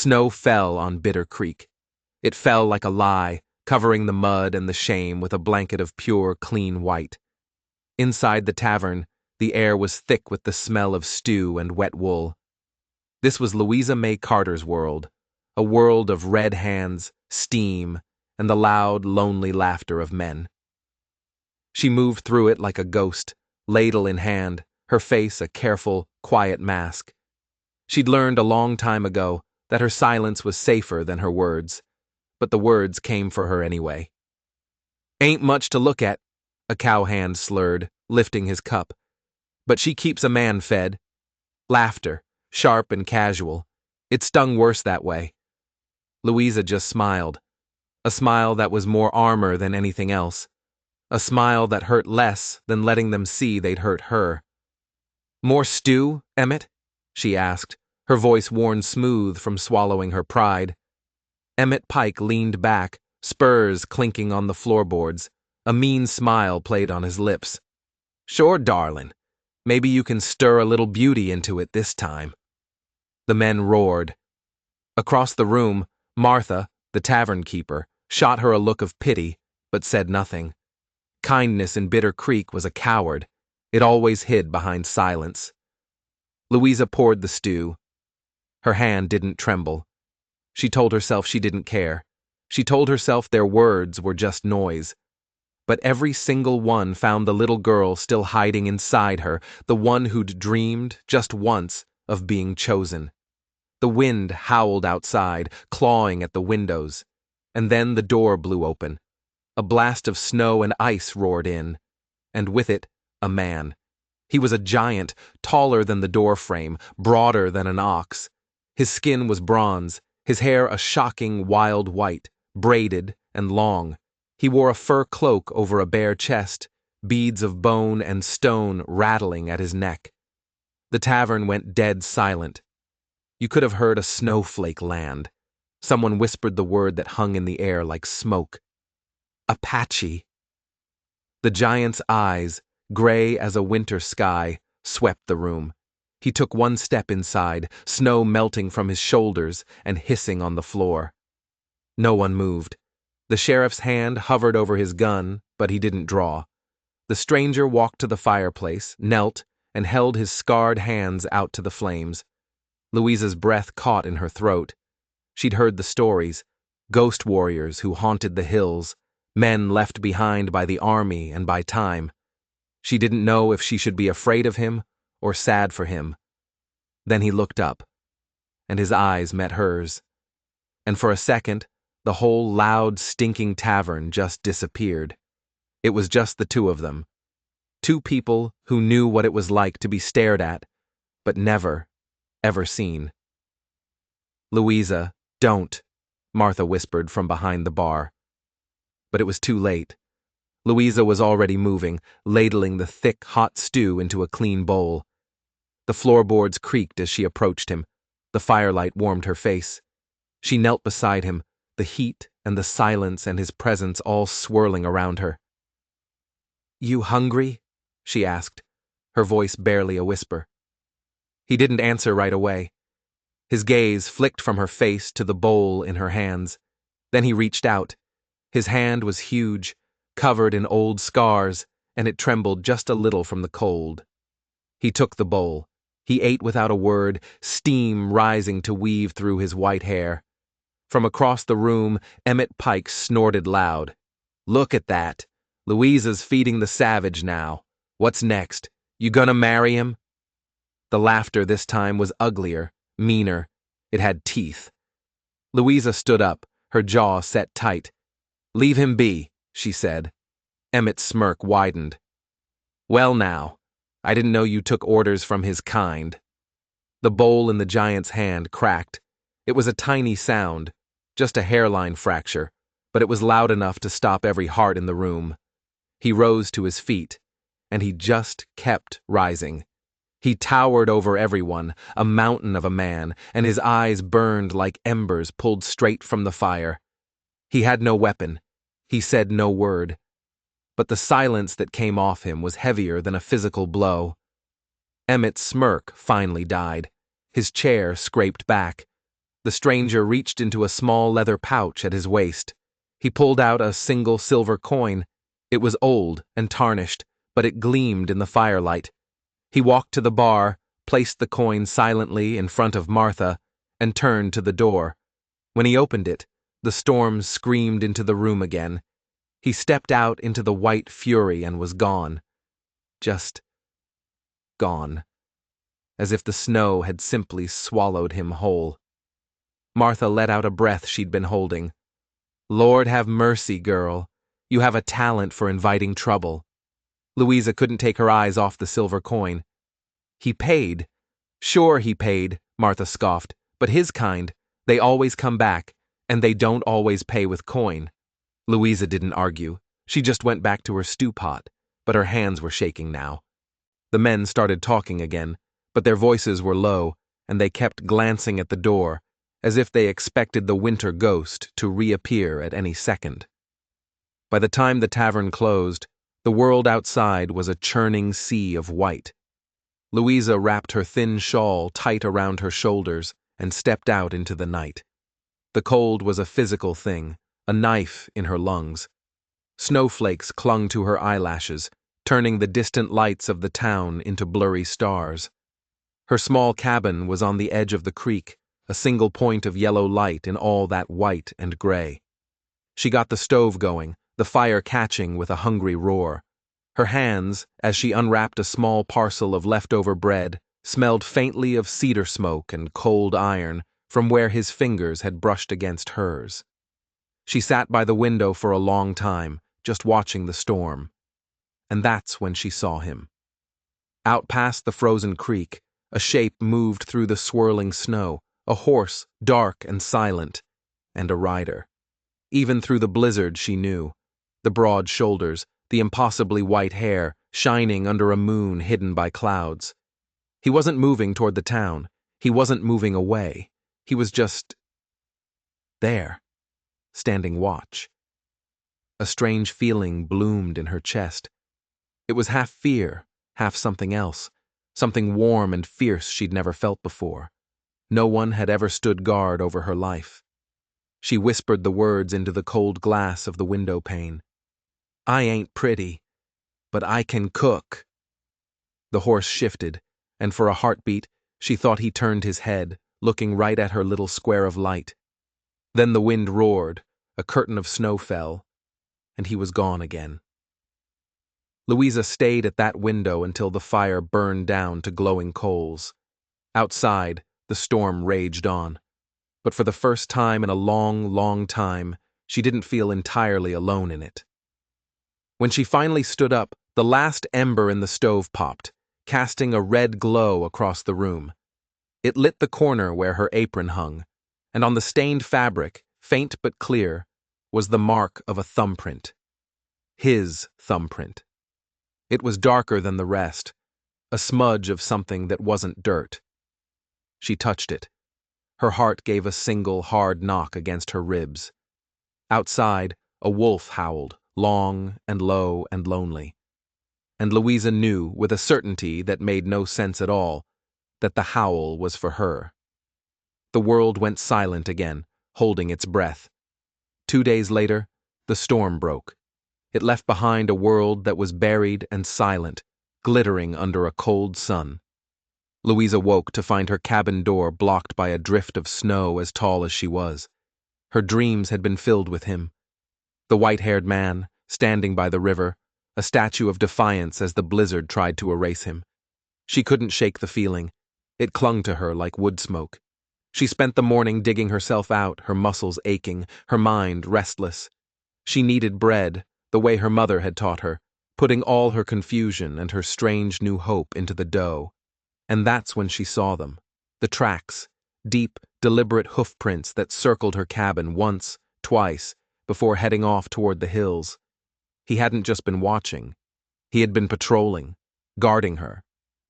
Snow fell on Bitter Creek. It fell like a lie, covering the mud and the shame with a blanket of pure, clean white. Inside the tavern, the air was thick with the smell of stew and wet wool. This was Louisa May Carter's world, a world of red hands, steam, and the loud, lonely laughter of men. She moved through it like a ghost, ladle in hand, her face a careful, quiet mask. She'd learned a long time ago that her silence was safer than her words, but the words came for her anyway. "Ain't much to look at," a cowhand slurred, lifting his cup. "But she keeps a man fed." Laughter, sharp and casual. It stung worse that way. Louisa just smiled. A smile that was more armor than anything else. A smile that hurt less than letting them see they'd hurt her. "More stew, Emmett?" she asked, her voice worn smooth from swallowing her pride. Emmett Pike leaned back, spurs clinking on the floorboards. A mean smile played on his lips. "Sure, darling. Maybe you can stir a little beauty into it this time." The men roared. Across the room, Martha, the tavern keeper, shot her a look of pity, but said nothing. Kindness in Bitter Creek was a coward. It always hid behind silence. Louisa poured the stew. Her hand didn't tremble. She told herself she didn't care. She told herself their words were just noise. But every single one found the little girl still hiding inside her, the one who'd dreamed, just once, of being chosen. The wind howled outside, clawing at the windows. And then the door blew open. A blast of snow and ice roared in. And with it, a man. He was a giant, taller than the door frame, broader than an ox. His skin was bronze, his hair a shocking wild white, braided and long. He wore a fur cloak over a bare chest, beads of bone and stone rattling at his neck. The tavern went dead silent. You could have heard a snowflake land. Someone whispered the word that hung in the air like smoke. Apache. The giant's eyes, gray as a winter sky, swept the room. He took one step inside, snow melting from his shoulders and hissing on the floor. No one moved. The sheriff's hand hovered over his gun, but he didn't draw. The stranger walked to the fireplace, knelt, and held his scarred hands out to the flames. Louisa's breath caught in her throat. She'd heard the stories, ghost warriors who haunted the hills, men left behind by the army and by time. She didn't know if she should be afraid of him or sad for him. Then he looked up, and his eyes met hers. And for a second, the whole loud, stinking tavern just disappeared. It was just the two of them. Two people who knew what it was like to be stared at, but never, ever seen. "Louisa, don't," Martha whispered from behind the bar. But it was too late. Louisa was already moving, ladling the thick, hot stew into a clean bowl. The floorboards creaked as she approached him. The firelight warmed her face. She knelt beside him, the heat and the silence and his presence all swirling around her. "You hungry?" she asked, her voice barely a whisper. He didn't answer right away. His gaze flicked from her face to the bowl in her hands. Then he reached out. His hand was huge, covered in old scars, and it trembled just a little from the cold. He took the bowl. He ate without a word, steam rising to weave through his white hair. From across the room, Emmett Pike snorted loud. "Look at that. Louisa's feeding the savage now. What's next? You gonna marry him?" The laughter this time was uglier, meaner. It had teeth. Louisa stood up, her jaw set tight. "Leave him be," she said. Emmett's smirk widened. "Well now, I didn't know you took orders from his kind." The bowl in the giant's hand cracked. It was a tiny sound, just a hairline fracture, but it was loud enough to stop every heart in the room. He rose to his feet, and he just kept rising. He towered over everyone, a mountain of a man, and his eyes burned like embers pulled straight from the fire. He had no weapon. He said no word. But the silence that came off him was heavier than a physical blow. Emmett's smirk finally died. His chair scraped back. The stranger reached into a small leather pouch at his waist. He pulled out a single silver coin. It was old and tarnished, but it gleamed in the firelight. He walked to the bar, placed the coin silently in front of Martha, and turned to the door. When he opened it, the storm screamed into the room again. He stepped out into the white fury and was gone. Just gone. As if the snow had simply swallowed him whole. Martha let out a breath she'd been holding. Lord have mercy, girl. You have a talent for inviting trouble. Louisa couldn't take her eyes off the silver coin. He paid. Sure he paid, Martha scoffed, but his kind, they always come back, and they don't always pay with coin. Louisa didn't argue. She just went back to her stew pot, but her hands were shaking now. The men started talking again, but their voices were low, and they kept glancing at the door, as if they expected the winter ghost to reappear at any second. By the time the tavern closed, the world outside was a churning sea of white. Louisa wrapped her thin shawl tight around her shoulders and stepped out into the night. The cold was a physical thing, a knife in her lungs. Snowflakes clung to her eyelashes, turning the distant lights of the town into blurry stars. Her small cabin was on the edge of the creek, a single point of yellow light in all that white and gray. She got the stove going, the fire catching with a hungry roar. Her hands, as she unwrapped a small parcel of leftover bread, smelled faintly of cedar smoke and cold iron from where his fingers had brushed against hers. She sat by the window for a long time, just watching the storm. And that's when she saw him. Out past the frozen creek, a shape moved through the swirling snow, a horse, dark and silent, and a rider. Even through the blizzard she knew. The broad shoulders, the impossibly white hair, shining under a moon hidden by clouds. He wasn't moving toward the town. He wasn't moving away. He was just there, standing watch. A strange feeling bloomed in her chest. It was half fear, half something else, something warm and fierce she'd never felt before. No one had ever stood guard over her life. She whispered the words into the cold glass of the window pane. I ain't pretty, but I can cook. The horse shifted, and for a heartbeat, she thought he turned his head, looking right at her little square of light. Then the wind roared, a curtain of snow fell, and he was gone again. Louisa stayed at that window until the fire burned down to glowing coals. Outside, the storm raged on. But for the first time in a long, long time, she didn't feel entirely alone in it. When she finally stood up, the last ember in the stove popped, casting a red glow across the room. It lit the corner where her apron hung, and on the stained fabric, faint but clear, was the mark of a thumbprint. His thumbprint. It was darker than the rest, a smudge of something that wasn't dirt. She touched it. Her heart gave a single hard knock against her ribs. Outside, a wolf howled, long and low and lonely. And Louisa knew, with a certainty that made no sense at all, that the howl was for her. The world went silent again, holding its breath. 2 days later, the storm broke. It left behind a world that was buried and silent, glittering under a cold sun. Louisa woke to find her cabin door blocked by a drift of snow as tall as she was. Her dreams had been filled with him. The white-haired man, standing by the river, a statue of defiance as the blizzard tried to erase him. She couldn't shake the feeling. It clung to her like wood smoke. She spent the morning digging herself out, her muscles aching, her mind restless. She kneaded bread, the way her mother had taught her, putting all her confusion and her strange new hope into the dough. And that's when she saw them. The tracks, deep, deliberate hoof prints that circled her cabin once, twice, before heading off toward the hills. He hadn't just been watching. He had been patrolling, guarding her.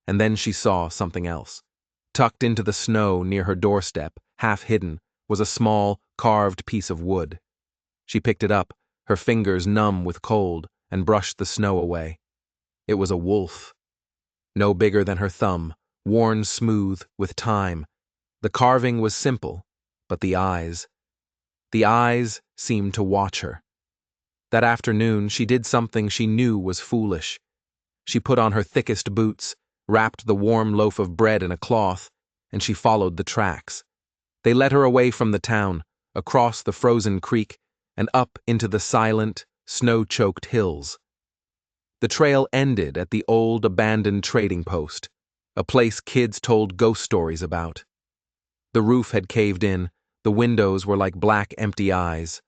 And then she saw something else. Tucked into the snow near her doorstep, half hidden, was a small, carved piece of wood. She picked it up, her fingers numb with cold, and brushed the snow away. It was a wolf. No bigger than her thumb, worn smooth with time. The carving was simple, But the eyes seemed to watch her. That afternoon, she did something she knew was foolish. She put on her thickest boots, wrapped the warm loaf of bread in a cloth, and she followed the tracks. They led her away from the town, across the frozen creek, and up into the silent, snow-choked hills. The trail ended at the old, abandoned trading post, a place kids told ghost stories about. The roof had caved in, the windows were like black, empty eyes.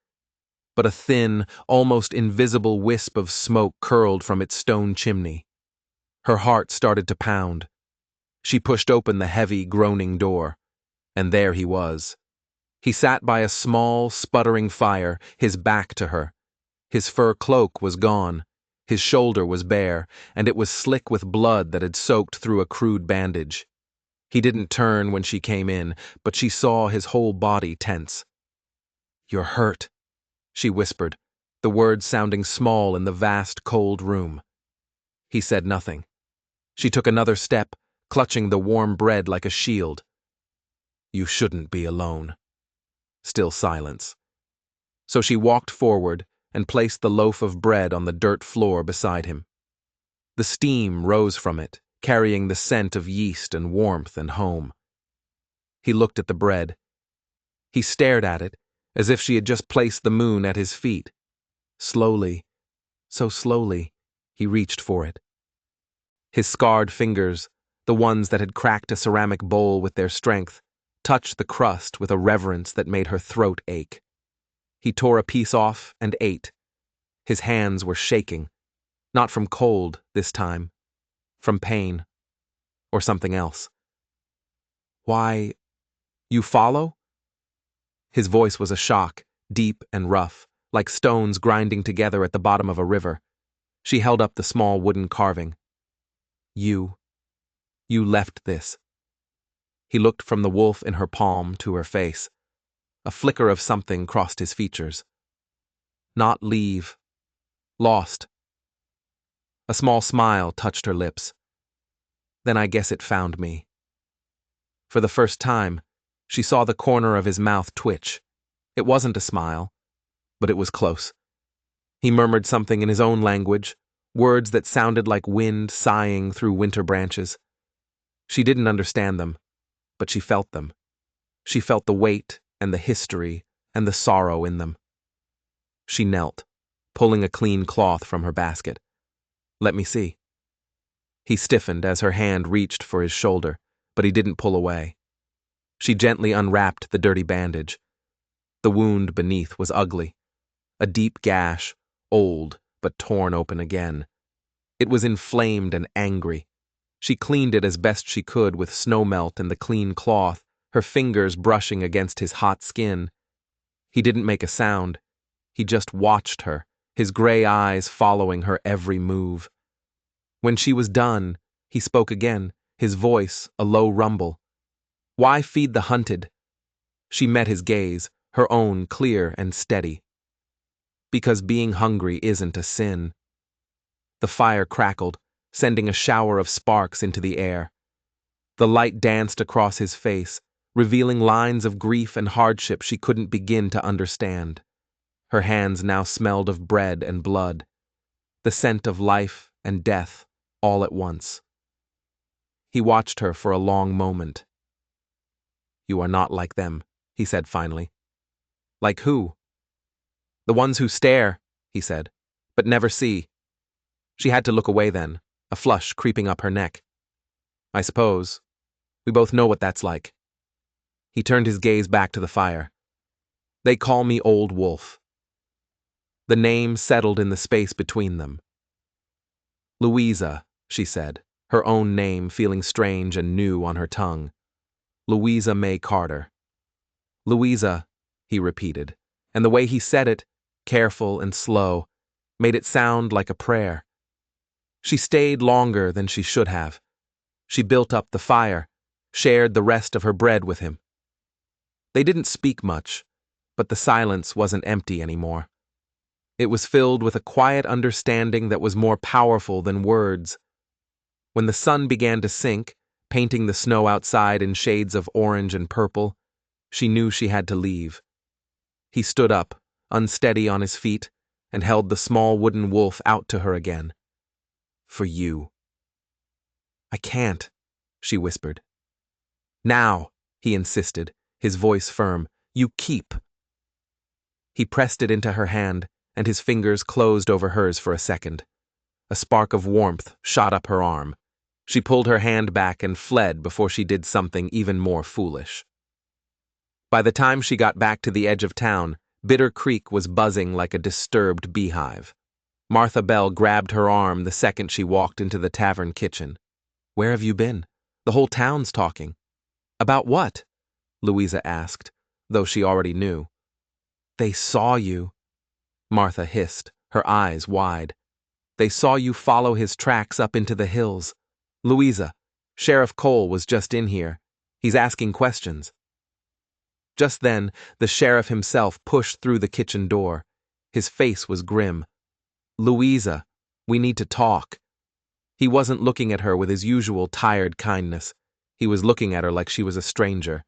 But a thin, almost invisible wisp of smoke curled from its stone chimney. Her heart started to pound. She pushed open the heavy, groaning door, and there he was. He sat by a small, sputtering fire, his back to her. His fur cloak was gone, his shoulder was bare, and it was slick with blood that had soaked through a crude bandage. He didn't turn when she came in, but she saw his whole body tense. "You're hurt," she whispered, the words sounding small in the vast, cold room. He said nothing. She took another step, clutching the warm bread like a shield. "You shouldn't be alone." Still silence. So she walked forward and placed the loaf of bread on the dirt floor beside him. The steam rose from it, carrying the scent of yeast and warmth and home. He looked at the bread. He stared at it, as if she had just placed the moon at his feet. Slowly, so slowly, he reached for it. His scarred fingers, the ones that had cracked a ceramic bowl with their strength, touched the crust with a reverence that made her throat ache. He tore a piece off and ate. His hands were shaking, not from cold this time, from pain, or something else. "Why, you follow?" His voice was a shock, deep and rough, like stones grinding together at the bottom of a river. She held up the small wooden carving. You left this." He looked from the wolf in her palm to her face. A flicker of something crossed his features. "Not leave. Lost." A small smile touched her lips. "Then I guess it found me." For the first time, she saw the corner of his mouth twitch. It wasn't a smile, but it was close. He murmured something in his own language, words that sounded like wind sighing through winter branches. She didn't understand them, but she felt them. She felt the weight and the history and the sorrow in them. She knelt, pulling a clean cloth from her basket. "Let me see." He stiffened as her hand reached for his shoulder, but he didn't pull away. She gently unwrapped the dirty bandage. The wound beneath was ugly. A deep gash, old but torn open again. It was inflamed and angry. She cleaned it as best she could with snowmelt and the clean cloth, her fingers brushing against his hot skin. He didn't make a sound. He just watched her, his gray eyes following her every move. When she was done, he spoke again, his voice a low rumble. "Why feed the hunted?" She met his gaze, her own clear and steady. "Because being hungry isn't a sin." The fire crackled, sending a shower of sparks into the air. The light danced across his face, revealing lines of grief and hardship she couldn't begin to understand. Her hands now smelled of bread and blood, the scent of life and death all at once. He watched her for a long moment. "You are not like them," he said finally. "Like who?" "The ones who stare," he said, "but never see." She had to look away then, a flush creeping up her neck. "I suppose. We both know what that's like." He turned his gaze back to the fire. "They call me Old Wolf." The name settled in the space between them. "Louisa," she said, her own name feeling strange and new on her tongue. "Louisa May Carter." "Louisa," he repeated, and the way he said it, careful and slow, made it sound like a prayer. She stayed longer than she should have. She built up the fire, shared the rest of her bread with him. They didn't speak much, but the silence wasn't empty anymore. It was filled with a quiet understanding that was more powerful than words. When the sun began to sink, painting the snow outside in shades of orange and purple, She knew she had to leave. He stood up, unsteady on his feet, and held the small wooden wolf out to her again. For you. I can't, she whispered. Now, he insisted, his voice firm. You keep. He pressed it into her hand, and his fingers closed over hers for a second. A spark of warmth shot up her arm. She pulled her hand back and fled before she did something even more foolish. By the time she got back to the edge of town, Bitter Creek was buzzing like a disturbed beehive. Martha Bell grabbed her arm the second she walked into the tavern kitchen. Where have you been? The whole town's talking. About what? Louisa asked, though she already knew. They saw you, Martha hissed, her eyes wide. They saw you follow his tracks up into the hills. Louisa, Sheriff Cole was just in here. He's asking questions. Just then, the sheriff himself pushed through the kitchen door. His face was grim. Louisa, we need to talk. He wasn't looking at her with his usual tired kindness. He was looking at her like she was a stranger.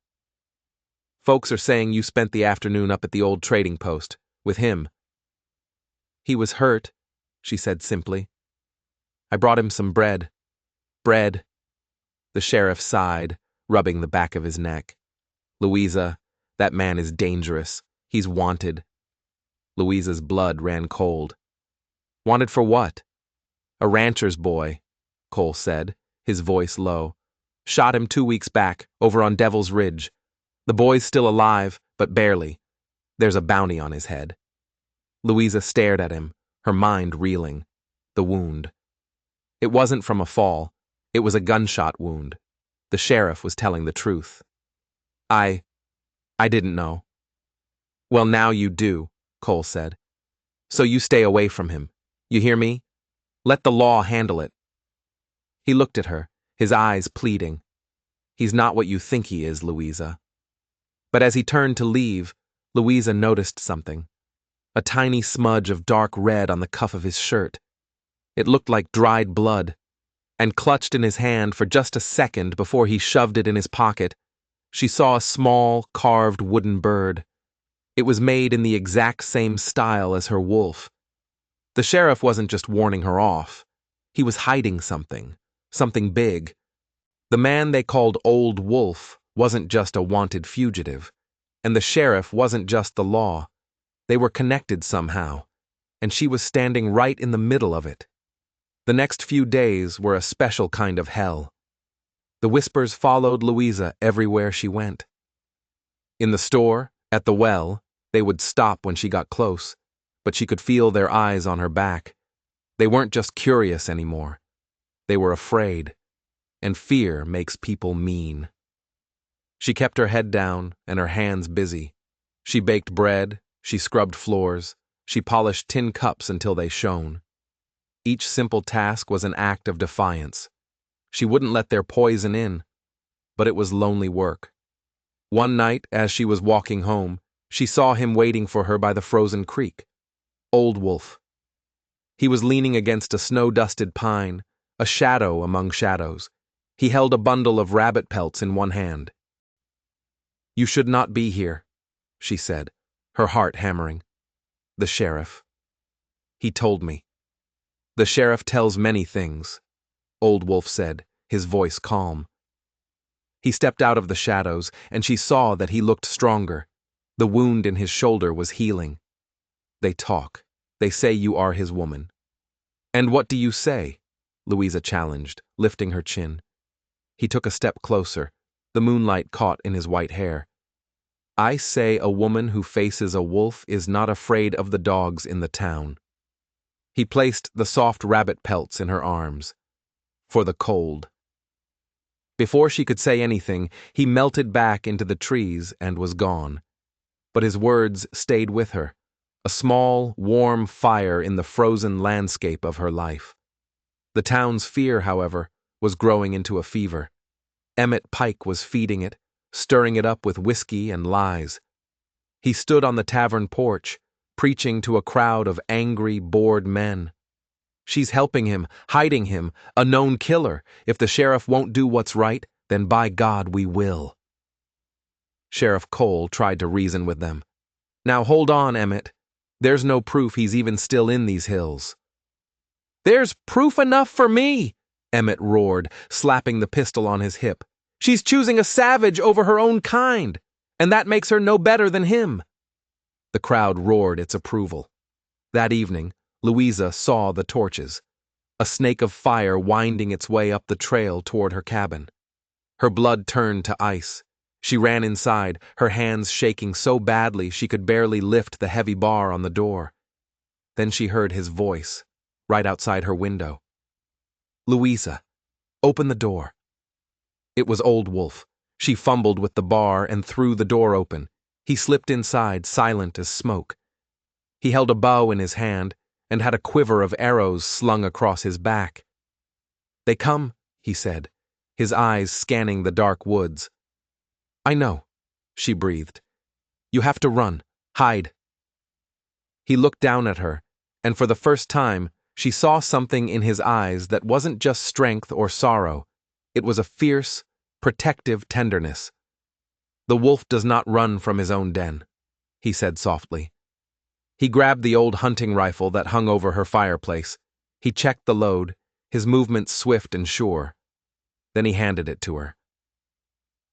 Folks are saying you spent the afternoon up at the old trading post, with him. He was hurt, she said simply. I brought him some bread. Bread. The sheriff sighed, rubbing the back of his neck. Louisa, that man is dangerous. He's wanted. Louisa's blood ran cold. Wanted for what? A rancher's boy, Cole said, his voice low. Shot him 2 weeks back, over on Devil's Ridge. The boy's still alive, but barely. There's a bounty on his head. Louisa stared at him, her mind reeling. The wound. It wasn't from a fall. It was a gunshot wound. The sheriff was telling the truth. I didn't know. Well, now you do, Cole said. So you stay away from him. You hear me? Let the law handle it. He looked at her, his eyes pleading. He's not what you think he is, Louisa. But as he turned to leave, Louisa noticed something. A tiny smudge of dark red on the cuff of his shirt. It looked like dried blood, and clutched in his hand for just a second before he shoved it in his pocket, she saw a small, carved wooden bird. It was made in the exact same style as her wolf. The sheriff wasn't just warning her off. He was hiding something big. The man they called Old Wolf wasn't just a wanted fugitive, and the sheriff wasn't just the law. They were connected somehow, and she was standing right in the middle of it. The next few days were a special kind of hell. The whispers followed Louisa everywhere she went. In the store, at the well, they would stop when she got close, but she could feel their eyes on her back. They weren't just curious anymore. They were afraid, and fear makes people mean. She kept her head down and her hands busy. She baked bread, she scrubbed floors, she polished tin cups until they shone. Each simple task was an act of defiance. She wouldn't let their poison in, but it was lonely work. One night, as she was walking home, she saw him waiting for her by the frozen creek. Old Wolf. He was leaning against a snow-dusted pine, a shadow among shadows. He held a bundle of rabbit pelts in one hand. You should not be here, she said, her heart hammering. The sheriff. He told me. The sheriff tells many things, Old Wolf said, his voice calm. He stepped out of the shadows, and she saw that he looked stronger. The wound in his shoulder was healing. They talk. They say you are his woman. And what do you say? Louisa challenged, lifting her chin. He took a step closer, the moonlight caught in his white hair. I say a woman who faces a wolf is not afraid of the dogs in the town. He placed the soft rabbit pelts in her arms. For the cold. Before she could say anything, he melted back into the trees and was gone. But his words stayed with her, a small, warm fire in the frozen landscape of her life. The town's fear, however, was growing into a fever. Emmett Pike was feeding it, stirring it up with whiskey and lies. He stood on the tavern porch, preaching to a crowd of angry, bored men. She's helping him, hiding him, a known killer. If the sheriff won't do what's right, then by God we will. Sheriff Cole tried to reason with them. Now hold on, Emmett. There's no proof he's even still in these hills. There's proof enough for me, Emmett roared, slapping the pistol on his hip. She's choosing a savage over her own kind, and that makes her no better than him. The crowd roared its approval. That evening, Louisa saw the torches, a snake of fire winding its way up the trail toward her cabin. Her blood turned to ice. She ran inside, her hands shaking so badly she could barely lift the heavy bar on the door. Then she heard his voice, right outside her window. Louisa, open the door. It was Old Wolf. She fumbled with the bar and threw the door open. He slipped inside, silent as smoke. He held a bow in his hand and had a quiver of arrows slung across his back. They come, he said, his eyes scanning the dark woods. I know, she breathed. You have to run, hide. He looked down at her, and for the first time, she saw something in his eyes that wasn't just strength or sorrow. It was a fierce, protective tenderness. The wolf does not run from his own den, he said softly. He grabbed the old hunting rifle that hung over her fireplace. He checked the load, his movements swift and sure. Then he handed it to her.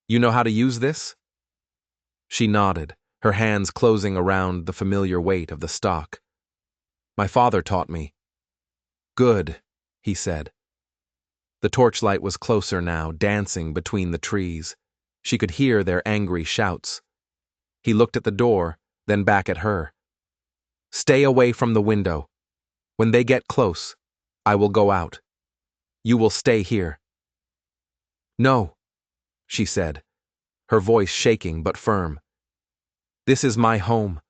You know how to use this? She nodded, her hands closing around the familiar weight of the stock. My father taught me. Good, he said. The torchlight was closer now, dancing between the trees. She could hear their angry shouts. He looked at the door, then back at her. Stay away from the window. When they get close, I will go out. You will stay here. No, she said, her voice shaking but firm. This is my home.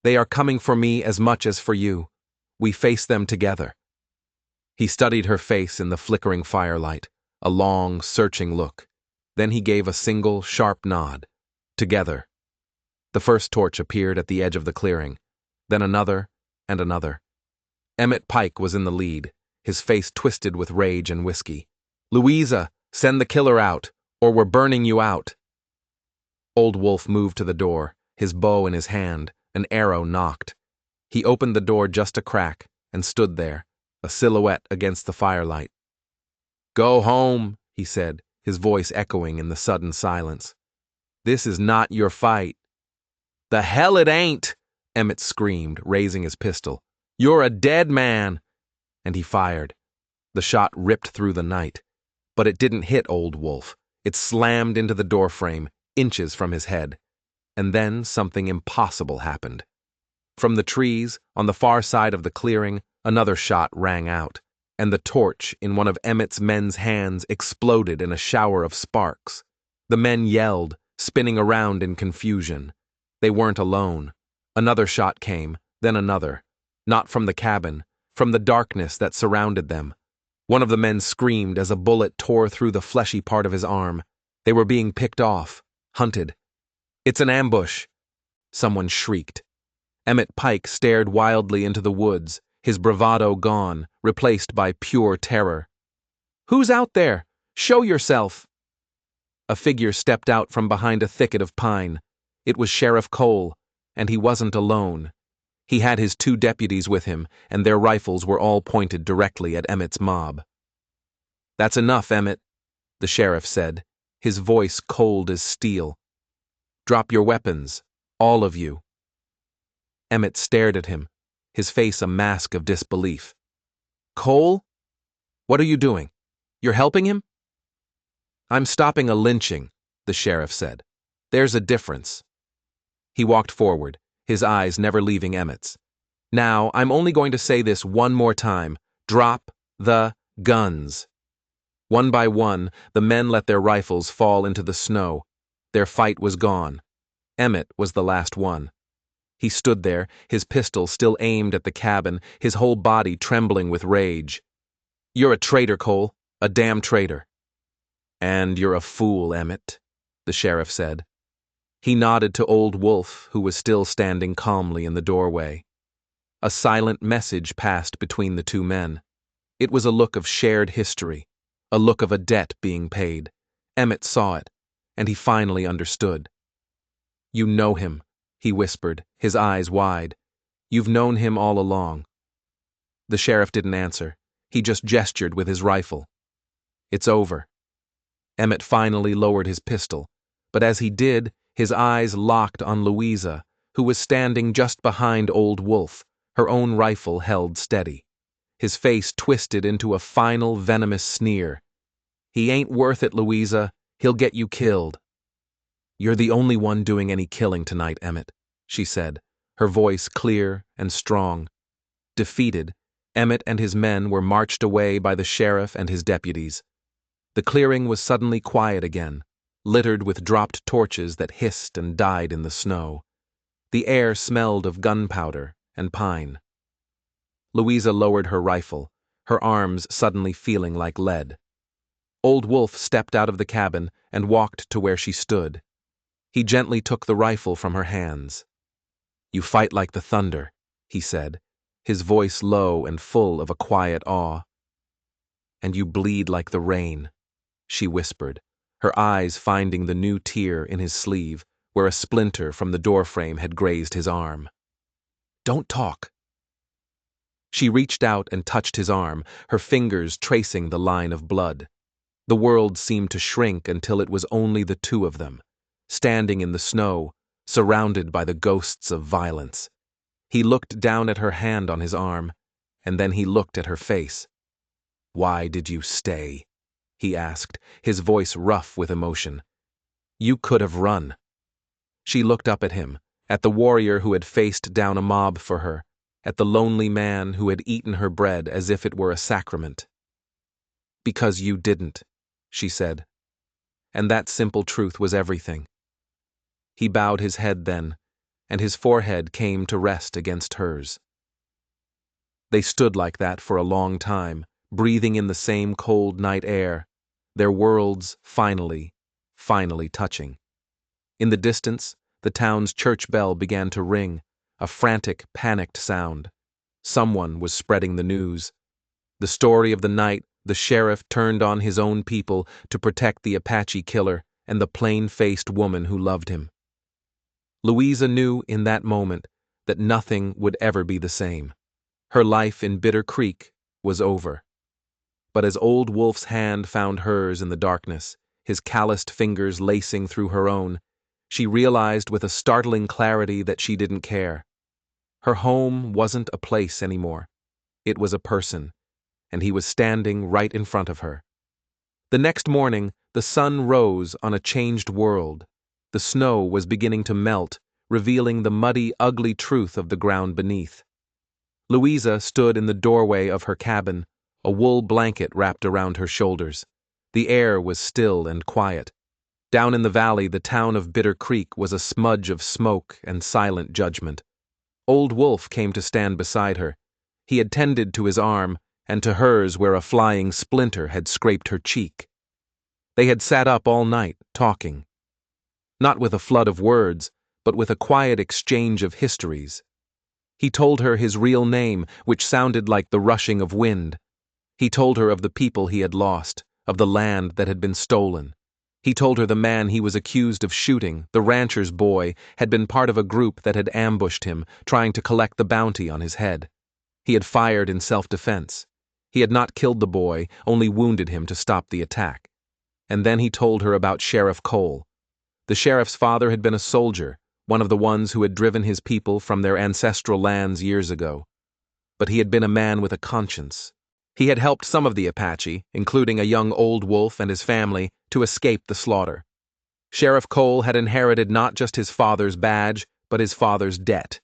They are coming for me as much as for you. We face them together. He studied her face in the flickering firelight, a long, searching look. Then he gave a single, sharp nod. Together. The first torch appeared at the edge of the clearing, then another and another. Emmett Pike was in the lead, his face twisted with rage and whiskey. Louisa, send the killer out, or we're burning you out. Old Wolf moved to the door, his bow in his hand, an arrow nocked. He opened the door just a crack and stood there, a silhouette against the firelight. Go home, he said, his voice echoing in the sudden silence. This is not your fight. The hell it ain't, Emmett screamed, raising his pistol. You're a dead man. And he fired. The shot ripped through the night. But it didn't hit Old Wolf. It slammed into the doorframe, inches from his head. And then something impossible happened. From the trees, on the far side of the clearing, another shot rang out, and the torch in one of Emmett's men's hands exploded in a shower of sparks. The men yelled, spinning around in confusion. They weren't alone. Another shot came, then another. Not from the cabin, from the darkness that surrounded them. One of the men screamed as a bullet tore through the fleshy part of his arm. They were being picked off, hunted. It's an ambush, someone shrieked. Emmett Pike stared wildly into the woods, his bravado gone, replaced by pure terror. Who's out there? Show yourself! A figure stepped out from behind a thicket of pine. It was Sheriff Cole, and he wasn't alone. He had his 2 deputies with him, and their rifles were all pointed directly at Emmett's mob. That's enough, Emmett, the sheriff said, his voice cold as steel. Drop your weapons, all of you. Emmett stared at him, his face a mask of disbelief. Cole? What are you doing? You're helping him? I'm stopping a lynching, the sheriff said. There's a difference. He walked forward, his eyes never leaving Emmett's. Now, I'm only going to say this one more time. Drop the guns. One by one, the men let their rifles fall into the snow. Their fight was gone. Emmett was the last one. He stood there, his pistol still aimed at the cabin, his whole body trembling with rage. You're a traitor, Cole. A damn traitor. And you're a fool, Emmett, the sheriff said. He nodded to Old Wolf, who was still standing calmly in the doorway. A silent message passed between the 2 men. It was a look of shared history, a look of a debt being paid. Emmett saw it, and he finally understood. You know him, he whispered, his eyes wide. You've known him all along. The sheriff didn't answer. He just gestured with his rifle. It's over. Emmett finally lowered his pistol, but as he did, his eyes locked on Louisa, who was standing just behind Old Wolf, her own rifle held steady. His face twisted into a final venomous sneer. He ain't worth it, Louisa. He'll get you killed. You're the only one doing any killing tonight, Emmett, she said, her voice clear and strong. Defeated, Emmett and his men were marched away by the sheriff and his deputies. The clearing was suddenly quiet again, littered with dropped torches that hissed and died in the snow. The air smelled of gunpowder and pine. Louisa lowered her rifle, her arms suddenly feeling like lead. Old Wolf stepped out of the cabin and walked to where she stood. He gently took the rifle from her hands. You fight like the thunder, he said, his voice low and full of a quiet awe. And you bleed like the rain, she whispered, her eyes finding the new tear in his sleeve, where a splinter from the doorframe had grazed his arm. Don't talk. She reached out and touched his arm, her fingers tracing the line of blood. The world seemed to shrink until it was only the two of them, standing in the snow, surrounded by the ghosts of violence. He looked down at her hand on his arm, and then he looked at her face. Why did you stay? He asked, his voice rough with emotion. You could have run. She looked up at him, at the warrior who had faced down a mob for her, at the lonely man who had eaten her bread as if it were a sacrament. Because you didn't, she said. And that simple truth was everything. He bowed his head then, and his forehead came to rest against hers. They stood like that for a long time, breathing in the same cold night air, their worlds finally touching. In the distance, the town's church bell began to ring, a frantic, panicked sound. Someone was spreading the news. The story of the night the sheriff turned on his own people to protect the Apache killer and the plain-faced woman who loved him. Louisa knew in that moment that nothing would ever be the same. Her life in Bitter Creek was over. But as Old Wolf's hand found hers in the darkness, his calloused fingers lacing through her own, she realized with a startling clarity that she didn't care. Her home wasn't a place anymore. It was a person, and he was standing right in front of her. The next morning, the sun rose on a changed world. The snow was beginning to melt, revealing the muddy, ugly truth of the ground beneath. Louisa stood in the doorway of her cabin, a wool blanket wrapped around her shoulders. The air was still and quiet. Down in the valley, the town of Bitter Creek was a smudge of smoke and silent judgment. Old Wolf came to stand beside her. He had tended to his arm, and to hers where a flying splinter had scraped her cheek. They had sat up all night, talking. Not with a flood of words, but with a quiet exchange of histories. He told her his real name, which sounded like the rushing of wind. He told her of the people he had lost, of the land that had been stolen. He told her the man he was accused of shooting, the rancher's boy, had been part of a group that had ambushed him, trying to collect the bounty on his head. He had fired in self-defense. He had not killed the boy, only wounded him to stop the attack. And then he told her about Sheriff Cole. The sheriff's father had been a soldier, one of the ones who had driven his people from their ancestral lands years ago. But he had been a man with a conscience. He had helped some of the Apache, including a young Old Wolf and his family, to escape the slaughter. Sheriff Cole had inherited not just his father's badge, but his father's debt.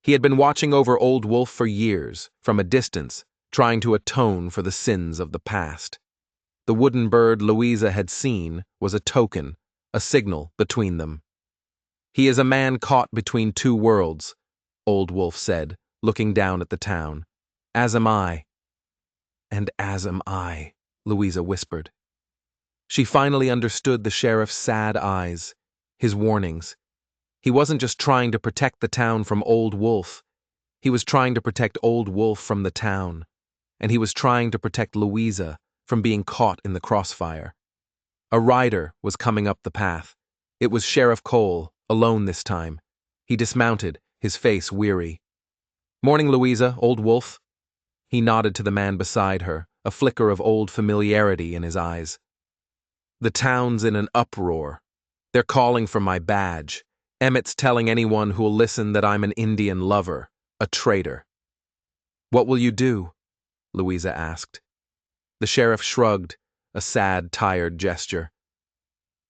He had been watching over Old Wolf for years, from a distance, trying to atone for the sins of the past. The wooden bird Louisa had seen was a token, a signal between them. He is a man caught between two worlds, Old Wolf said, looking down at the town. As am I. And as am I, Louisa whispered. She finally understood the sheriff's sad eyes, his warnings. He wasn't just trying to protect the town from Old Wolf. He was trying to protect Old Wolf from the town. And he was trying to protect Louisa from being caught in the crossfire. A rider was coming up the path. It was Sheriff Cole, Alone this time. He dismounted, his face weary. "Morning, Louisa, old wolf." He nodded to the man beside her, a flicker of old familiarity in his eyes. "The town's in an uproar. They're calling for my badge. Emmett's telling anyone who'll listen that I'm an Indian lover, a traitor." "What will you do?" Louisa asked. The sheriff shrugged, a sad, tired gesture.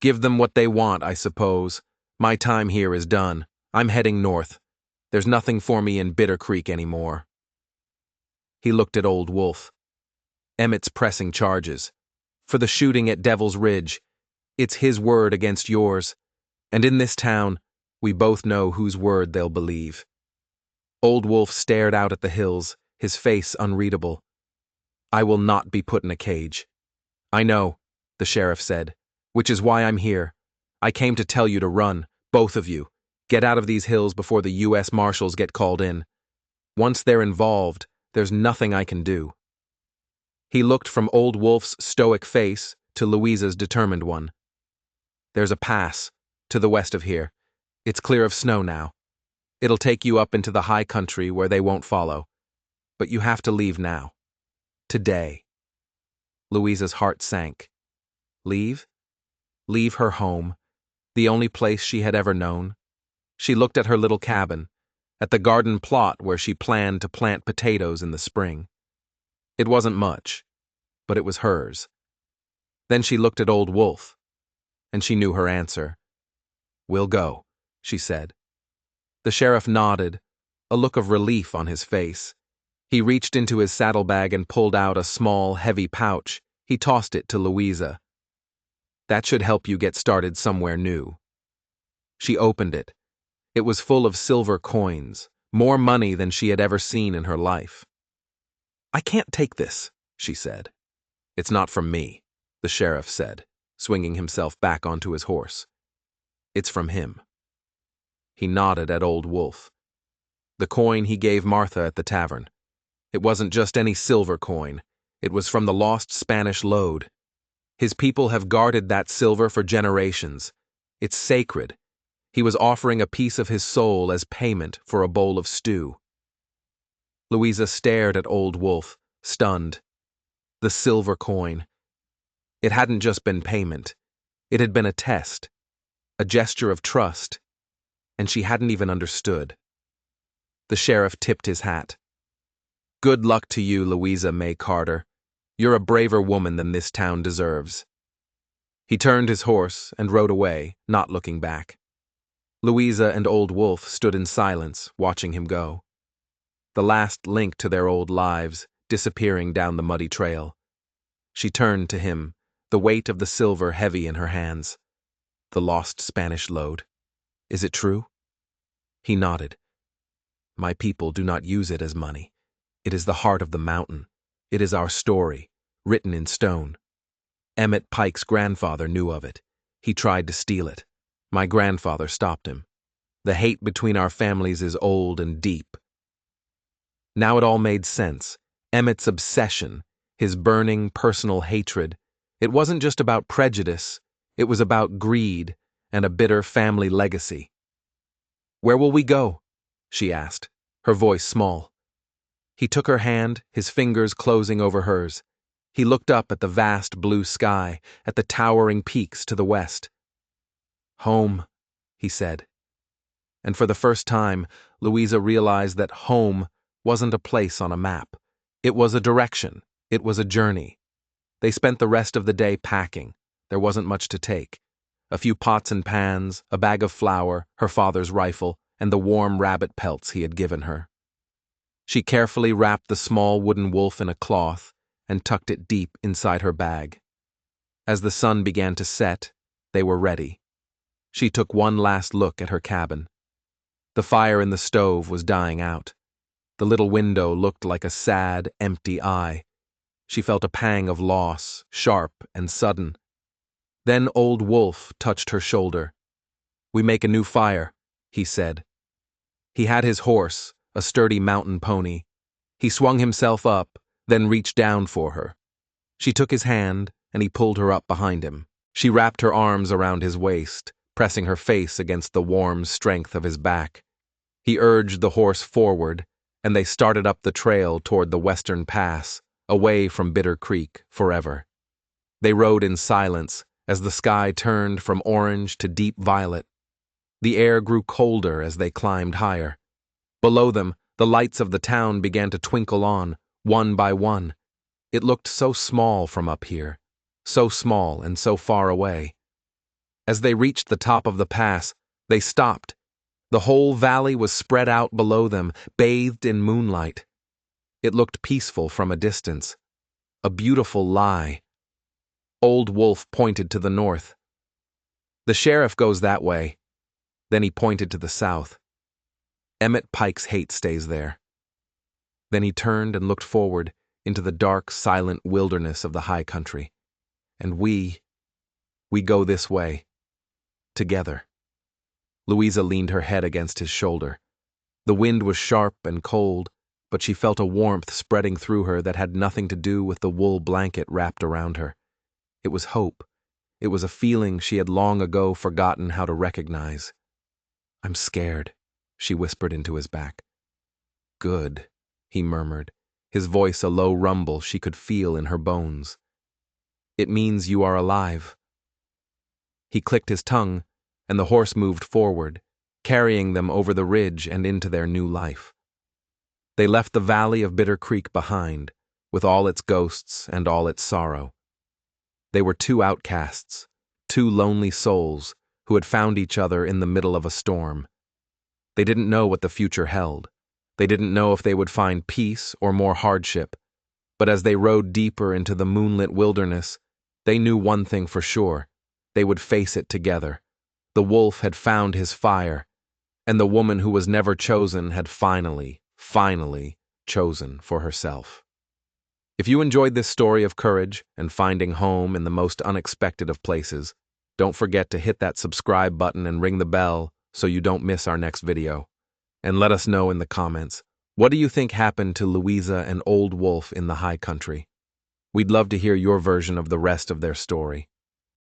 "Give them what they want, I suppose. My time here is done. I'm heading north. There's nothing for me in Bitter Creek anymore." He looked at Old Wolf. "Emmett's pressing charges. For the shooting at Devil's Ridge. It's his word against yours. And in this town, we both know whose word they'll believe." Old Wolf stared out at the hills, his face unreadable. "I will not be put in a cage." "I know," the sheriff said, "which is why I'm here. I came to tell you to run, both of you. Get out of these hills before the U.S. Marshals get called in. Once they're involved, there's nothing I can do." He looked from Old Wolf's stoic face to Louisa's determined one. "There's a pass, to the west of here. It's clear of snow now. It'll take you up into the high country where they won't follow. But you have to leave now. Today." Louisa's heart sank. Leave? Leave her home, the only place she had ever known. She looked at her little cabin, at the garden plot where she planned to plant potatoes in the spring. It wasn't much, but it was hers. Then she looked at Old Wolf, and she knew her answer. "We'll go," she said. The sheriff nodded, a look of relief on his face. He reached into his saddlebag and pulled out a small, heavy pouch. He tossed it to Louisa. "That should help you get started somewhere new." She opened it. It was full of silver coins, more money than she had ever seen in her life. "I can't take this," she said. "It's not from me," the sheriff said, swinging himself back onto his horse. "It's from him." He nodded at Old Wolf. "The coin he gave Martha at the tavern. It wasn't just any silver coin. It was from the lost Spanish load. His people have guarded that silver for generations. It's sacred. He was offering a piece of his soul as payment for a bowl of stew." Louisa stared at Old Wolf, stunned. The silver coin. It hadn't just been payment. It had been a test, a gesture of trust, and she hadn't even understood. The sheriff tipped his hat. "Good luck to you, Louisa May Carter. You're a braver woman than this town deserves." He turned his horse and rode away, not looking back. Louisa and Old Wolf stood in silence, watching him go. The last link to their old lives, disappearing down the muddy trail. She turned to him, the weight of the silver heavy in her hands. "The lost Spanish load. Is it true?" He nodded. "My people do not use it as money. It is the heart of the mountain. It is our story, written in stone. Emmett Pike's grandfather knew of it. He tried to steal it. My grandfather stopped him. The hate between our families is old and deep." Now it all made sense. Emmett's obsession, his burning personal hatred. It wasn't just about prejudice. It was about greed and a bitter family legacy. "Where will we go?" she asked, her voice small. He took her hand, his fingers closing over hers. He looked up at the vast blue sky, at the towering peaks to the west. "Home," he said. And for the first time, Louisa realized that home wasn't a place on a map. It was a direction. It was a journey. They spent the rest of the day packing. There wasn't much to take. A few pots and pans, a bag of flour, her father's rifle, and the warm rabbit pelts he had given her. She carefully wrapped the small wooden wolf in a cloth and tucked it deep inside her bag. As the sun began to set, they were ready. She took one last look at her cabin. The fire in the stove was dying out. The little window looked like a sad, empty eye. She felt a pang of loss, sharp and sudden. Then Old Wolf touched her shoulder. "We make a new fire," he said. He had his horse, a sturdy mountain pony. He swung himself up, then reached down for her. She took his hand, and he pulled her up behind him. She wrapped her arms around his waist, pressing her face against the warm strength of his back. He urged the horse forward, and they started up the trail toward the western pass, away from Bitter Creek forever. They rode in silence as the sky turned from orange to deep violet. The air grew colder as they climbed higher. Below them, the lights of the town began to twinkle on, one by one. It looked so small from up here, so small and so far away. As they reached the top of the pass, they stopped. The whole valley was spread out below them, bathed in moonlight. It looked peaceful from a distance. A beautiful lie. Old Wolf pointed to the north. "The sheriff goes that way." Then he pointed to the south. "Emmett Pike's hate stays there." Then he turned and looked forward into the dark, silent wilderness of the high country. "And we go this way. Together." Louisa leaned her head against his shoulder. The wind was sharp and cold, but she felt a warmth spreading through her that had nothing to do with the wool blanket wrapped around her. It was hope. It was a feeling she had long ago forgotten how to recognize. "I'm scared," she whispered into his back. "Good," he murmured, his voice a low rumble she could feel in her bones. "It means you are alive." He clicked his tongue, and the horse moved forward, carrying them over the ridge and into their new life. They left the valley of Bitter Creek behind, with all its ghosts and all its sorrow. They were two outcasts, two lonely souls who had found each other in the middle of a storm. They didn't know what the future held. They didn't know if they would find peace or more hardship. But as they rode deeper into the moonlit wilderness, they knew one thing for sure. They would face it together. The wolf had found his fire, and the woman who was never chosen had finally chosen for herself. If you enjoyed this story of courage and finding home in the most unexpected of places, don't forget to hit that subscribe button and ring the bell so you don't miss our next video. And let us know in the comments, what do you think happened to Louisa and Old Wolf in the high country? We'd love to hear your version of the rest of their story.